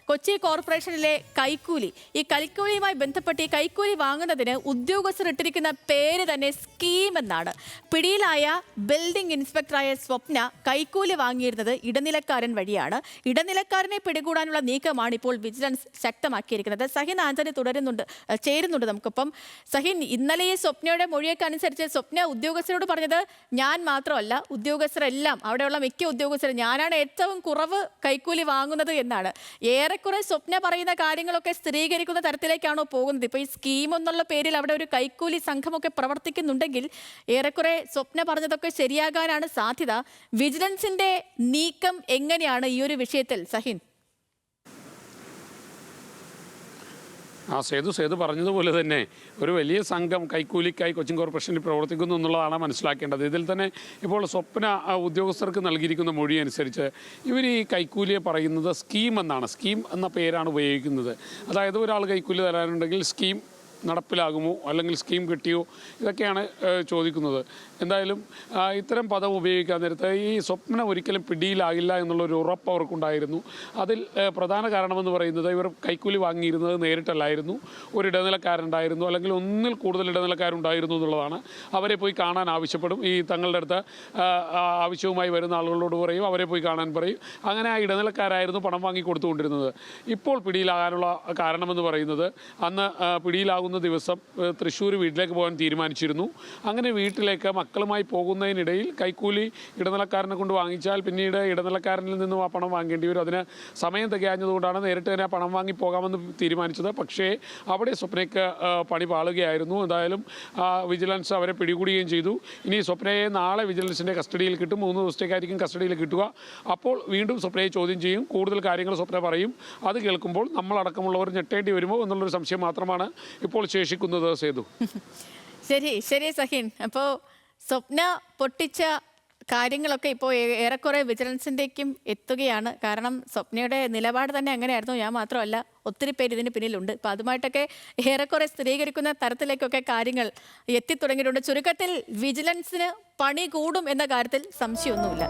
കൊച്ചി കോർപ്പറേഷനിലെ കൈക്കൂലി. ഈ കൈക്കൂലിയുമായി ബന്ധപ്പെട്ട് ഈ കൈക്കൂലി വാങ്ങുന്നതിന് ഉദ്യോഗസ്ഥർ ഇട്ടിരിക്കുന്ന പേര് തന്നെ സ്കീം എന്നാണ്. പിടിയിലായ ബിൽഡിംഗ് ഇൻസ്പെക്ടറായ സ്വപ്ന കൈക്കൂലി വാങ്ങിയിരുന്നത് ഇടനിലക്കാരൻ വഴിയാണ്. ഇടനിലക്കാരനെ പിടികൂടാനുള്ള നീക്കമാണ് ഇപ്പോൾ വിജിലൻസ് ശക്തമാക്കിയിരിക്കുന്നത്. സഹിൻ ആന്റണി ചേരുന്നുണ്ട് നമുക്കിപ്പം. സഹിൻ, ഇന്നലെ ഈ സ്വപ്നയുടെ മൊഴിയൊക്കെ അനുസരിച്ച് സ്വപ്ന ഉദ്യോഗസ്ഥരോട് പറഞ്ഞത് ഞാൻ മാത്രമല്ല, ഉദ്യോഗസ്ഥരെല്ലാം അവിടെയുള്ള മിക്ക ഉദ്യോഗസ്ഥരും ഞാനാണ് ഏറ്റവും കുറവ് കൈക്കൂലി വാങ്ങുന്നത് എന്നാണ്. ഏറെക്കുറെ സ്വപ്ന പറയുന്ന കാര്യങ്ങളൊക്കെ സ്ഥിരീകരിക്കുന്ന തരത്തിലേക്കാണോ പോകുന്നത്? ഇപ്പോൾ ഈ സ്കീം എന്നുള്ള പേരിൽ അവിടെ ഒരു കൈക്കൂലി സംഘമൊക്കെ പ്രവർത്തിക്കുന്നുണ്ടെങ്കിൽ ഏറെക്കുറെ സ്വപ്ന പറഞ്ഞതൊക്കെ ശരിയാകാനാണ് സാധ്യത. വിജിലൻസിന്റെ നീക്കം എങ്ങനെയാണ് ഈ ഒരു വിഷയത്തിൽ സഹിൻ? സേതു പറഞ്ഞതുപോലെ തന്നെ ഒരു വലിയ സംഘം കൈക്കൂലിക്കായി കൊച്ചിൻ കോർപ്പറേഷനിൽ പ്രവർത്തിക്കുന്നു എന്നുള്ളതാണ് മനസ്സിലാക്കേണ്ടത്. ഇതിൽ തന്നെ ഇപ്പോൾ സ്വപ്ന ഉദ്യോഗസ്ഥർക്ക് നൽകിയിരിക്കുന്ന മൊഴി അനുസരിച്ച് ഇവർ ഈ കൈക്കൂലിയെ പറയുന്നത് സ്കീം എന്നാണ്. സ്കീം എന്ന പേരാണ് ഉപയോഗിക്കുന്നത്. അതായത് ഒരാൾ കൈക്കൂലി തരാനുണ്ടെങ്കിൽ സ്കീം നടപ്പിലാകുമോ അല്ലെങ്കിൽ സ്കീം കിട്ടിയോ, ഇതൊക്കെയാണ് ചോദിക്കുന്നത്. എന്തായാലും ഇത്തരം പദം ഉപയോഗിക്കാൻ നേരത്ത് ഈ സ്വപ്ന ഒരിക്കലും പിടിയിലാകില്ല എന്നുള്ളൊരു ഉറപ്പ് അവർക്കുണ്ടായിരുന്നു. അതിൽ പ്രധാന കാരണമെന്ന് പറയുന്നത് ഇവർ കൈക്കൂലി വാങ്ങിയിരുന്നത് നേരിട്ടല്ലായിരുന്നു, ഒരു ഇടനിലക്കാരുണ്ടായിരുന്നു അല്ലെങ്കിൽ ഒന്നിൽ കൂടുതൽ ഇടനിലക്കാരുണ്ടായിരുന്നു എന്നുള്ളതാണ്. അവരെ പോയി കാണാൻ ആവശ്യപ്പെടും. ഈ തങ്ങളുടെ അടുത്ത് ആവശ്യവുമായി വരുന്ന ആളുകളോട് പറയും, അവരെ പോയി കാണാൻ പറയും. അങ്ങനെ ആ ഇടനിലക്കാരായിരുന്നു പണം വാങ്ങി കൊടുത്തുകൊണ്ടിരുന്നത്. ഇപ്പോൾ പിടിയിലാകാനുള്ള കാരണമെന്ന് പറയുന്നത് അന്ന് പിടിയിലാകുന്ന ദിവസം തൃശ്ശൂർ വീട്ടിലേക്ക് പോകാൻ തീരുമാനിച്ചിരുന്നു. അങ്ങനെ വീട്ടിലേക്ക് മക്കളുമായി പോകുന്നതിനിടയിൽ കൈക്കൂലി ഇടനിലക്കാരനെ കൊണ്ട് വാങ്ങിച്ചാൽ പിന്നീട് ഇടനിലക്കാരനിൽ നിന്നും ആ പണം വാങ്ങേണ്ടി വരും. അതിന് സമയം തികയാഞ്ഞതുകൊണ്ടാണ് നേരിട്ട് തന്നെ പണം വാങ്ങി പോകാമെന്ന് തീരുമാനിച്ചത്. പക്ഷേ അവിടെ സ്വപ്നയ്ക്ക് പണി പാളുകയായിരുന്നു. എന്തായാലും വിജിലൻസ് അവരെ പിടികൂടുകയും ചെയ്തു. ഇനി സ്വപ്നയെ നാളെ വിജിലൻസിൻ്റെ കസ്റ്റഡിയിൽ കിട്ടും. 3 ദിവസത്തേക്കായിരിക്കും കസ്റ്റഡിയിൽ കിട്ടുക. അപ്പോൾ വീണ്ടും സ്വപ്നയെ ചോദ്യം ചെയ്യും. കൂടുതൽ കാര്യങ്ങൾ സ്വപ്ന പറയും. അത് കേൾക്കുമ്പോൾ നമ്മളടക്കമുള്ളവർ ഞെട്ടേണ്ടി വരുമോ എന്നുള്ളൊരു സംശയം മാത്രമാണ് ഇപ്പോൾ ശേഷിക്കുന്നത്. സേതു, ശരി സഹിൻ. അപ്പോൾ സ്വപ്ന പൊട്ടിച്ച കാര്യങ്ങളൊക്കെ ഇപ്പോൾ ഏറെക്കുറെ വിജിലൻസിൻ്റെക്കും എത്തുകയാണ്. കാരണം സ്വപ്നയുടെ നിലപാട് തന്നെ അങ്ങനെയായിരുന്നു, ഞാൻ മാത്രമല്ല ഒത്തിരി പേര് ഇതിന് പിന്നിലുണ്ട്. അപ്പോൾ അതുമായിട്ടൊക്കെ ഏറെക്കുറെ സ്ഥിരീകരിക്കുന്ന തരത്തിലേക്കൊക്കെ കാര്യങ്ങൾ എത്തിത്തുടങ്ങിയിട്ടുണ്ട്. ചുരുക്കത്തിൽ വിജിലൻസിന് പണി കൂടും എന്ന കാര്യത്തിൽ സംശയമൊന്നുമില്ല.